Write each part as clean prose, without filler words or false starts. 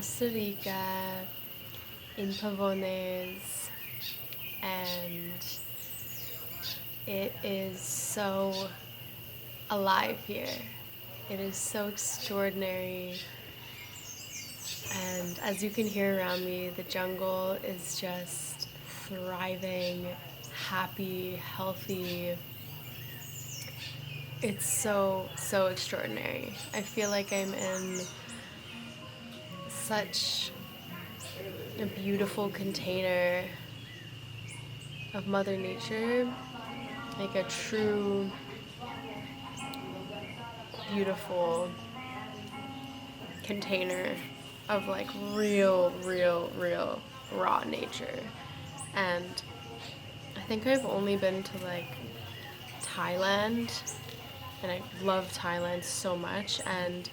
Costa Rica, in Pavones, and it is so alive here. It is so extraordinary, and as you can hear around me, the jungle is just thriving, happy, healthy. It's so extraordinary. I feel like I'm in such a beautiful container of Mother Nature, like a true, beautiful container of like real raw nature. And I think I've only been to like Thailand, and I love Thailand so much, and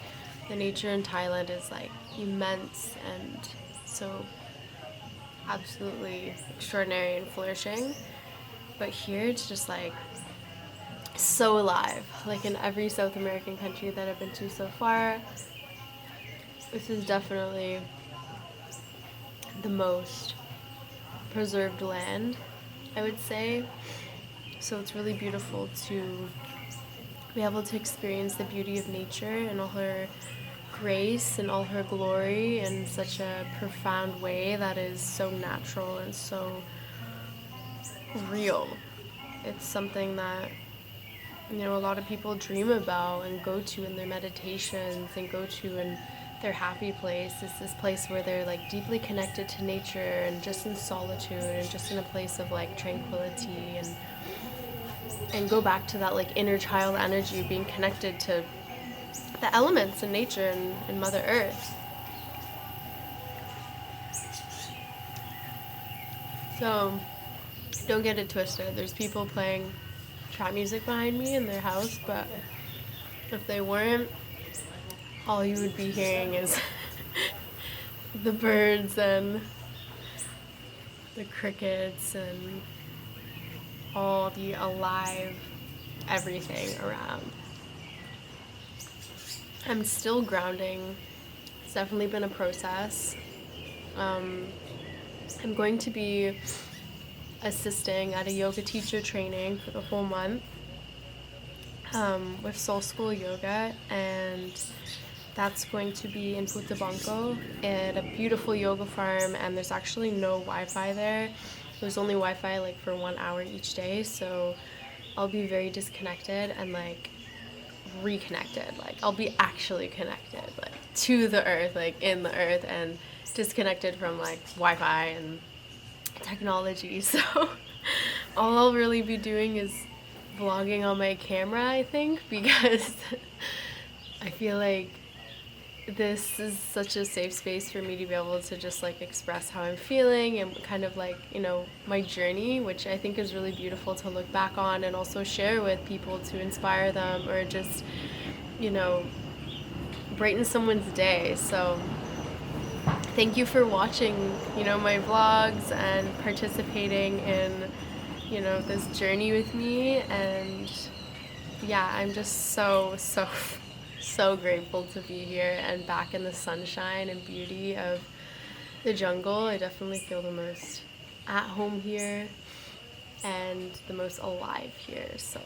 the nature in Thailand is like immense and so absolutely extraordinary and flourishing. But here it's just like so alive. Like in every South American country that I've been to so far, this is definitely the most preserved land, I would say. So it's really beautiful to be able to experience the beauty of nature and all her grace and all her glory in such a profound way that is so natural and so real. It's something that, you know, a lot of people dream about and go to in their meditations and go to in their happy place. It's this place where they're like deeply connected to nature and just in solitude and just in a place of like tranquility, and go back to that like inner child energy, being connected to the elements and nature and Mother Earth. So don't get it twisted. There's people playing trap music behind me in their house, but if they weren't, all you would be hearing is the birds and the crickets and all the alive everything around. I'm still grounding. It's definitely been a process. I'm going to be assisting at a yoga teacher training for the whole month with Soul School Yoga, and that's going to be in Putabonco at a beautiful yoga farm, and there's actually no Wi-Fi there. There's only Wi-Fi like for 1 hour each day, so I'll be very disconnected and like reconnected. Like I'll be actually connected like to the earth, like in the earth, and disconnected from like Wi-Fi and technology. So all I'll really be doing is vlogging on my camera, I think, because I feel like this is such a safe space for me to be able to just like express how I'm feeling and kind of like, you know, my journey, which I think is really beautiful to look back on and also share with people to inspire them or just, you know, brighten someone's day. So thank you for watching, you know, my vlogs and participating in, you know, this journey with me. And yeah, I'm just so grateful to be here and back in the sunshine and beauty of the jungle. I definitely feel the most at home here and the most alive here. So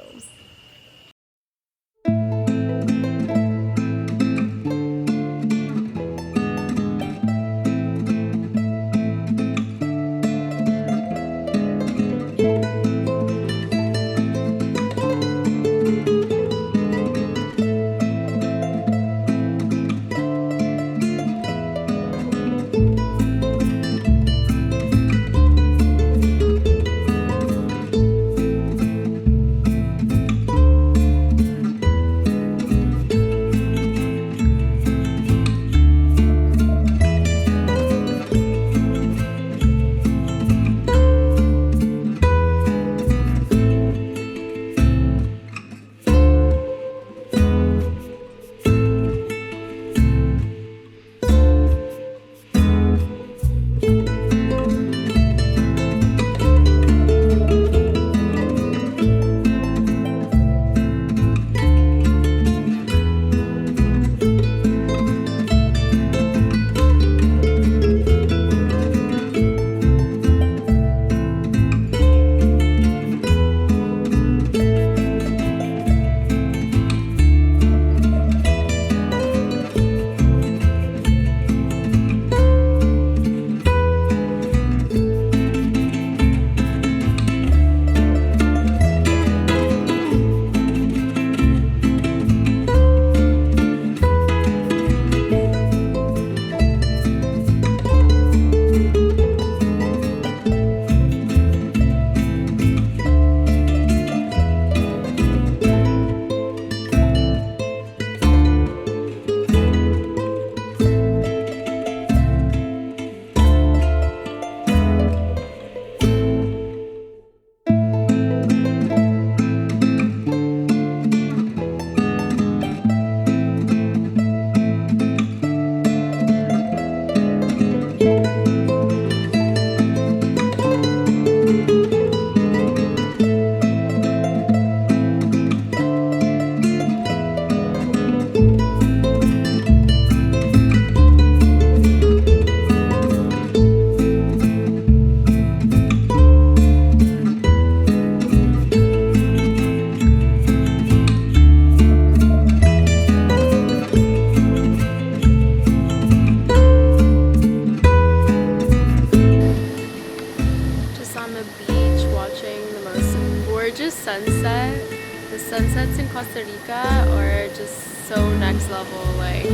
next level, like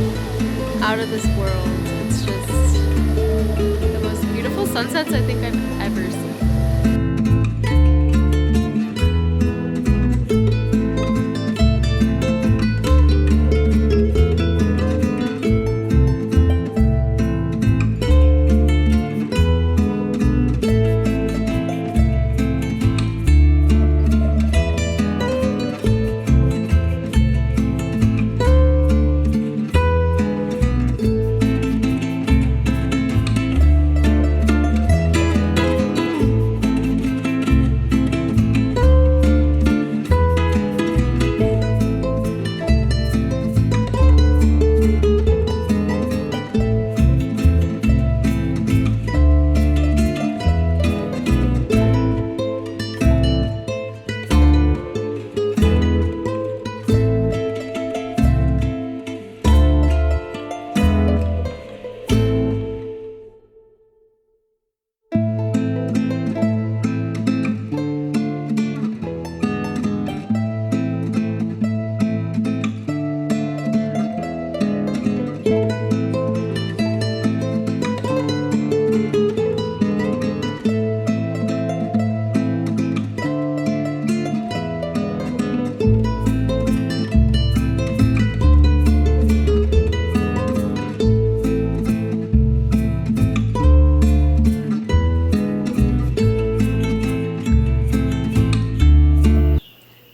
out of this world. It's just the most beautiful sunsets I think I've ever seen.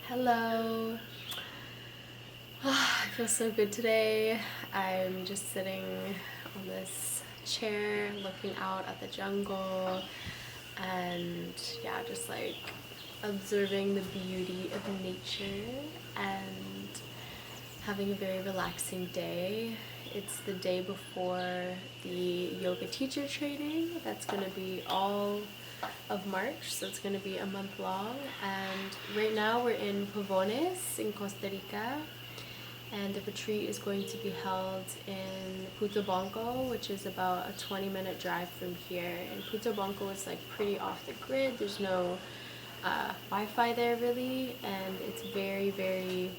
Hello. I feel so good today. I'm just sitting on this chair looking out at the jungle and yeah, just like observing the beauty of nature and having a very relaxing day. It's the day before the yoga teacher training. That's going to be all of March, so it's going to be a month long. And right now we're in Pavones in Costa Rica, and the retreat is going to be held in Puto Bonco, which is about a 20-minute drive from here. And Puto Bonco is like pretty off the grid. There's no Wi-Fi there really, and it's very, very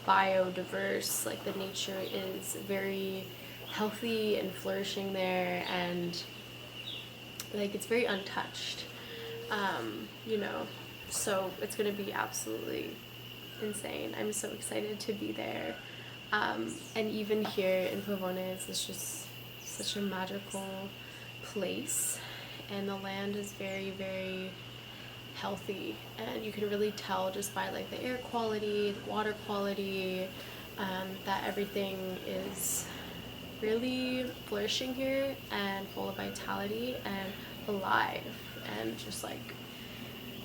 biodiverse. Like the nature is very healthy and flourishing there, and like it's very untouched, you know, so it's gonna be absolutely insane. I'm so excited to be there, and even here in Pavones, it's just such a magical place, and the land is very, very healthy, and you can really tell just by like the air quality, the water quality, that everything is really flourishing here and full of vitality and alive, and just like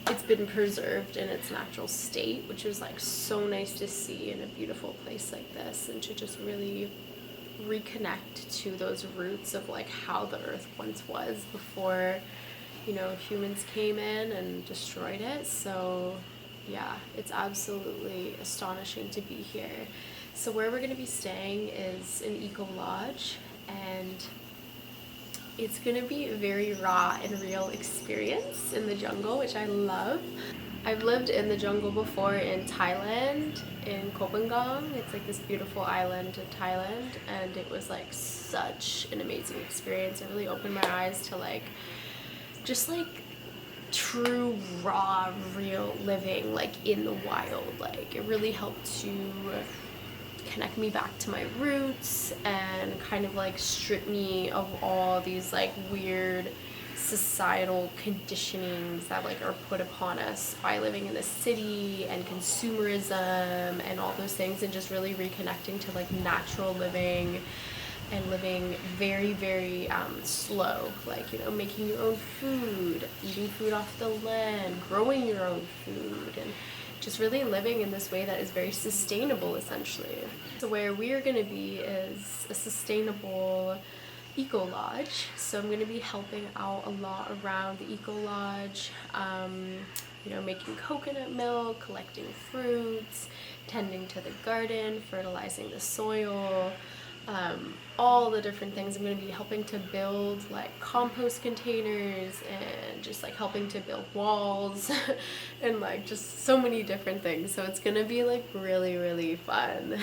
it's been preserved in its natural state, which is like so nice to see in a beautiful place like this, and to just really reconnect to those roots of like how the earth once was before, you know, humans came in and destroyed it. So yeah, it's absolutely astonishing to be here. So where we're going to be staying is an eco lodge, and it's going to be a very raw and real experience in the jungle, which I love. I've lived in the jungle before in Thailand, in Kopangong. It's like this beautiful island in Thailand, and it was like such an amazing experience. It really opened my eyes to like just like true raw real living like in the wild. Like it really helped to connect me back to my roots and kind of like strip me of all these like weird societal conditionings that like are put upon us by living in the city and consumerism and all those things, and just really reconnecting to like natural living and living very, very slow, like, you know, making your own food, eating food off the land, growing your own food, and just really living in this way that is very sustainable, essentially. So where we are going to be is a sustainable eco lodge. So I'm going to be helping out a lot around the eco lodge, you know, making coconut milk, collecting fruits, tending to the garden, fertilizing the soil, all the different things. I'm going to be helping to build like compost containers and just like helping to build walls and like just so many different things. So it's going to be like really, really fun.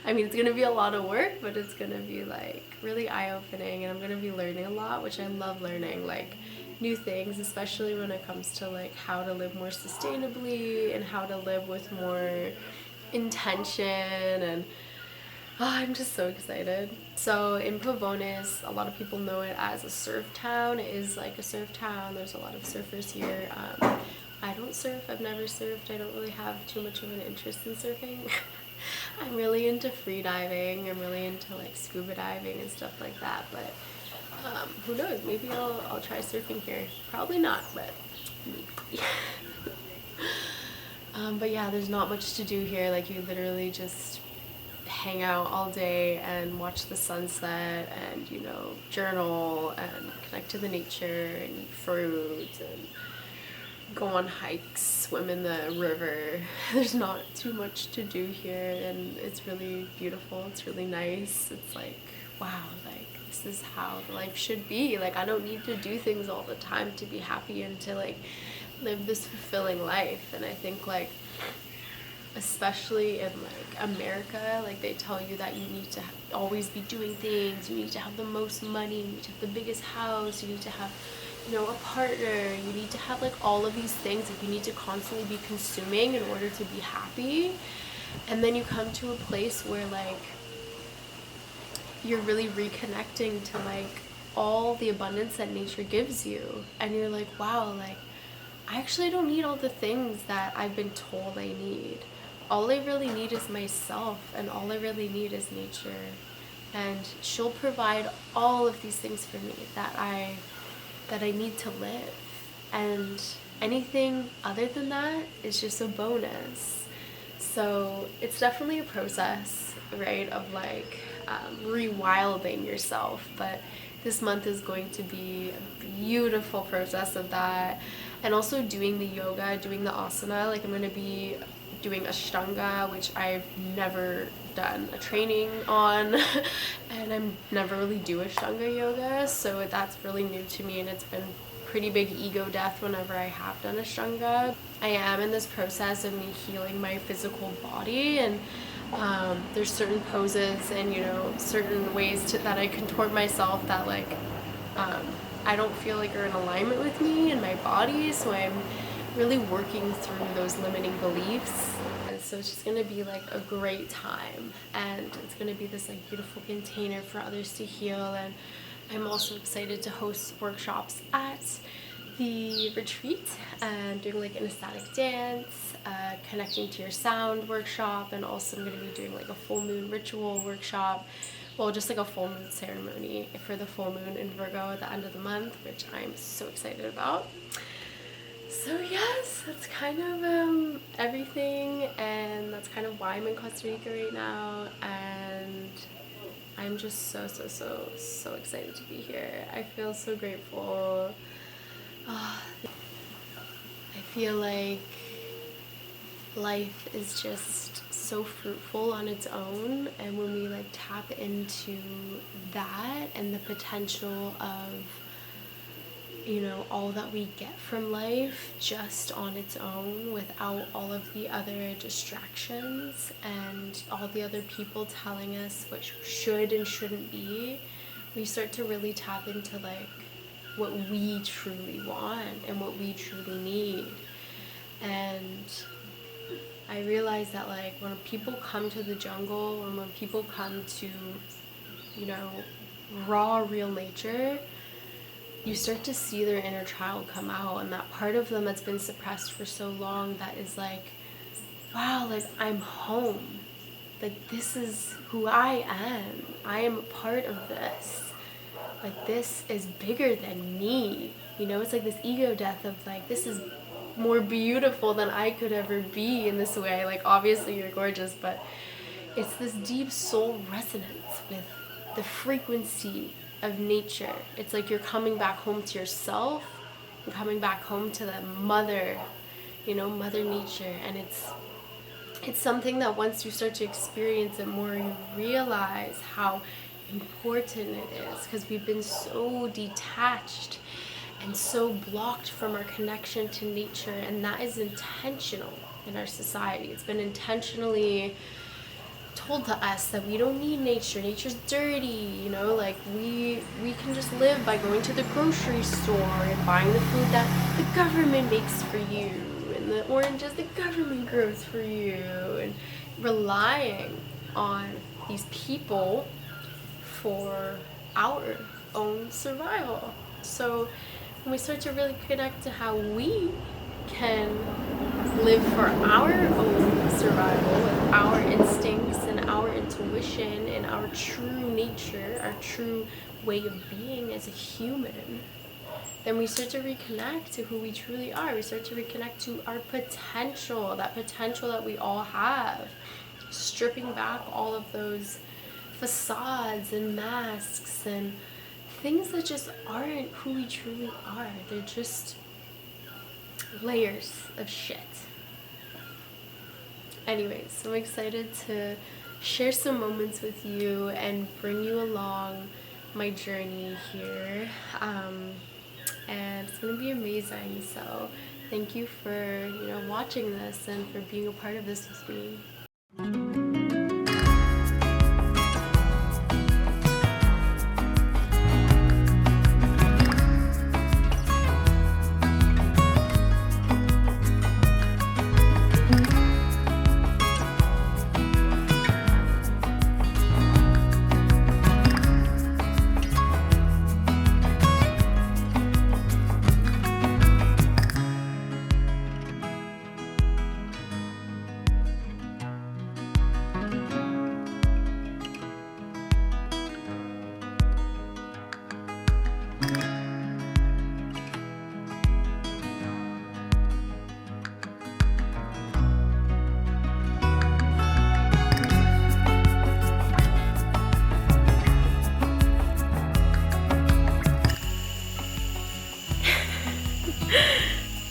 I mean, it's going to be a lot of work, but it's going to be like really eye-opening, and I'm going to be learning a lot, which I love learning, like new things, especially when it comes to like how to live more sustainably and how to live with more intention. And I'm just so excited. So in Pavones, a lot of people know it as a surf town. It is like a surf town. There's a lot of surfers here. I don't surf. I've never surfed. I don't really have too much of an interest in surfing. I'm really into free diving. I'm really into like scuba diving and stuff like that. But who knows? Maybe I'll try surfing here. Probably not, but maybe. But yeah, there's not much to do here. Like, you literally just hang out all day and watch the sunset and, you know, journal and connect to the nature and eat fruit and go on hikes, swim in the river. There's not too much to do here, and it's really beautiful. It's really nice. It's like, wow, like this is how life should be. Like, I don't need to do things all the time to be happy and to like live this fulfilling life. And I think like especially in like America, like they tell you that you need to always be doing things, you need to have the most money, you need to have the biggest house, you need to have, you know, a partner, you need to have like all of these things that you need to constantly be consuming in order to be happy. And then you come to a place where like you're really reconnecting to like all the abundance that nature gives you, and you're like, wow, like I actually don't need all the things that I've been told I need. All I really need is myself, and all I really need is nature, and she'll provide all of these things for me that I need to live, and anything other than that is just a bonus. So it's definitely a process, right, of like rewilding yourself, but this month is going to be a beautiful process of that. And also doing the yoga, doing the asana. Like, I'm going to be doing Ashtanga, which I've never done a training on and I'm never really do Ashtanga yoga, so that's really new to me, and it's been pretty big ego death whenever I have done Ashtanga. I am in this process of me healing my physical body, and there's certain poses and, you know, certain ways that I contort myself that like I don't feel like are in alignment with me and my body, so I'm really working through those limiting beliefs. And so it's just gonna be like a great time, and it's gonna be this like beautiful container for others to heal. And I'm also excited to host workshops at the retreat and doing like an ecstatic dance, connecting to your sound workshop, and also I'm going to be doing like a full moon ritual workshop, well, just like a full moon ceremony for the full moon in Virgo at the end of the month, which I'm so excited about. So yes, that's kind of everything, and that's kind of why I'm in Costa Rica right now, and I'm just so excited to be here. I feel so grateful. I feel like life is just so fruitful on its own, and when we like tap into that and the potential of, you know, all that we get from life just on its own without all of the other distractions and all the other people telling us what should and shouldn't be, we start to really tap into like what we truly want and what we truly need. And I realize that like when people come to the jungle, or when people come to, you know, raw real nature, you start to see their inner child come out, and that part of them that's been suppressed for so long that is like, wow, like I'm home, like this is who I am, I am a part of this, like this is bigger than me, you know. It's like this ego death of like, this is more beautiful than I could ever be in this way. Like obviously you're gorgeous, but it's this deep soul resonance with the frequency of nature. It's like you're coming back home to yourself and coming back home to the mother, you know, mother nature. And it's something that once you start to experience it more, you realize how important it is, because we've been so detached and so blocked from our connection to nature, and that is intentional in our society. It's been intentionally told to us that we don't need nature. Nature's dirty, you know, like we can just live by going to the grocery store and buying the food that the government makes for you, and the oranges the government grows for you, and relying on these people for our own survival. So when we start to really connect to how we can live for our own survival with our instincts and our intuition and our true nature, our true way of being as a human, then we start to reconnect to who we truly are. We start to reconnect to our potential, that potential that we all have, stripping back all of those facades and masks and things that just aren't who we truly are. They're just layers of shit. Anyways, I'm excited to share some moments with you and bring you along my journey here. And it's gonna be amazing. So thank you for, watching this and for being a part of this with me.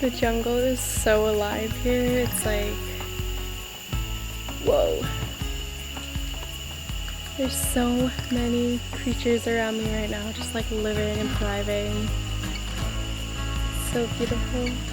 The jungle is so alive here. It's like, whoa. There's so many creatures around me right now, just like living and thriving. So beautiful.